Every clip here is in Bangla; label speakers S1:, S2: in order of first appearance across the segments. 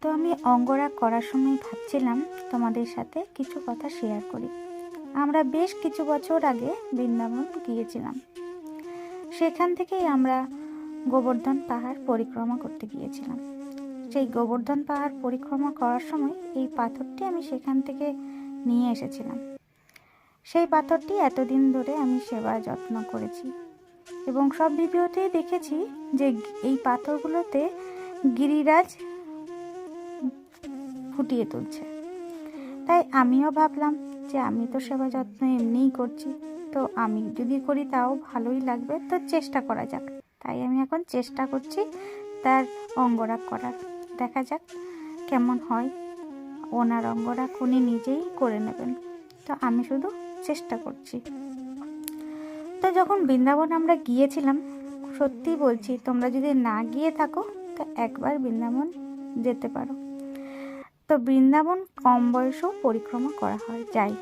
S1: তো আমি অঙ্গরাগ করার সময় ভাবছিলাম তোমাদের সাথে কিছু কথা শেয়ার করি। আমরা বেশ কিছু বছর আগে বৃন্দাবন গিয়েছিলাম। সেখান থেকেই আমরা গোবর্ধন পাহাড় পরিক্রমা করতে গিয়েছিলাম। সেই গোবর্ধন পাহাড় পরিক্রমা করার সময় এই পাথরটি আমি সেখান থেকে নিয়ে এসেছিলাম। সেই পাথরটি এতদিন ধরে আমি সেবা যত্ন করেছি এবং সব ভিডিওতেই দেখেছি যে এই পাথরগুলোতে গিরিরাজ ফুটিয়ে তুলছে। তাই আমিও ভাবলাম যে আমি তো সেবা যত্ন এমনিই করছি, তো আমি যদি করি তাও ভালোই লাগবে, তো চেষ্টা করা যাক। তাই আমি এখন চেষ্টা করছি তার অঙ্গরাগ করার। দেখা যাক কেমন হয়। ওনার অঙ্গরাগ উনি নিজেই করে নেবেন, তো আমি শুধু চেষ্টা করছি। তো যখন বৃন্দাবন আমরা গিয়েছিলাম, সত্যি বলছি, তোমরা যদি না গিয়ে থাকো তো একবার বৃন্দাবন যেতে পারো। তো বৃন্দাবন কম বয়সেও পরিক্রমা করা হয়, যাই।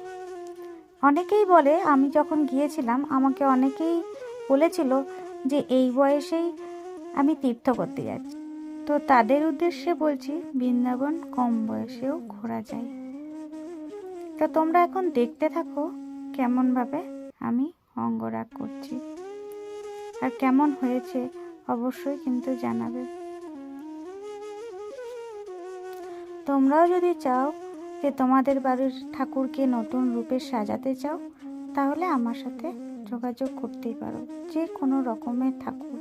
S1: অনেকেই বলে, আমি যখন গিয়েছিলাম আমাকে অনেকেই বলেছিল যে এই বয়সেই আমি তীর্থ করতে যাচ্ছি। তো তাদের উদ্দেশ্যে বলছি, বৃন্দাবন কম বয়সেও ঘোরা যায়। তো তোমরা এখন দেখতে থাকো কেমনভাবে আমি অঙ্গরাগ করছি, আর কেমন হয়েছে অবশ্যই কিন্তু জানাবে। তোমরাও যদি চাও যে তোমাদের বাড়ির ঠাকুরকে নতুন রূপে সাজাতে চাও, তাহলে আমার সাথে যোগাযোগ করতেই পারো। যে কোনো রকমের ঠাকুর,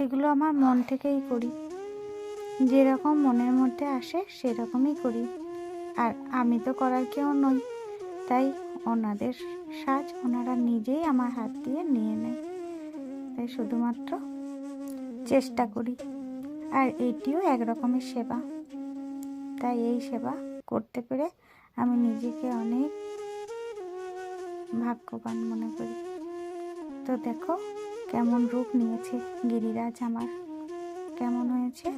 S1: এগুলো আমার মন থেকেই করি, যেরকম মনের মধ্যে আসে সেরকমই করি। আর আমি তো করার কেউ নই, তাই ওনাদের সাজ ওনারা নিজেই আমার হাত দিয়ে নিয়ে নেয়। তাই শুধুমাত্র চেষ্টা করি, আর এটিও এক রকমের সেবা। তাই এই সেবা করতে পেরে আমি নিজেকে অনেক ভাগ্যবান মনে করি। তো দেখো কেমন রূপ নিয়েছে গিরিরাজ আমার। কেমন হয়েছে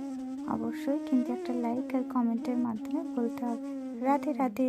S1: অবশ্যই কিন্তু একটা লাইক আর কমেন্টের মাধ্যমে বলতে হবে। রাধে রাধে।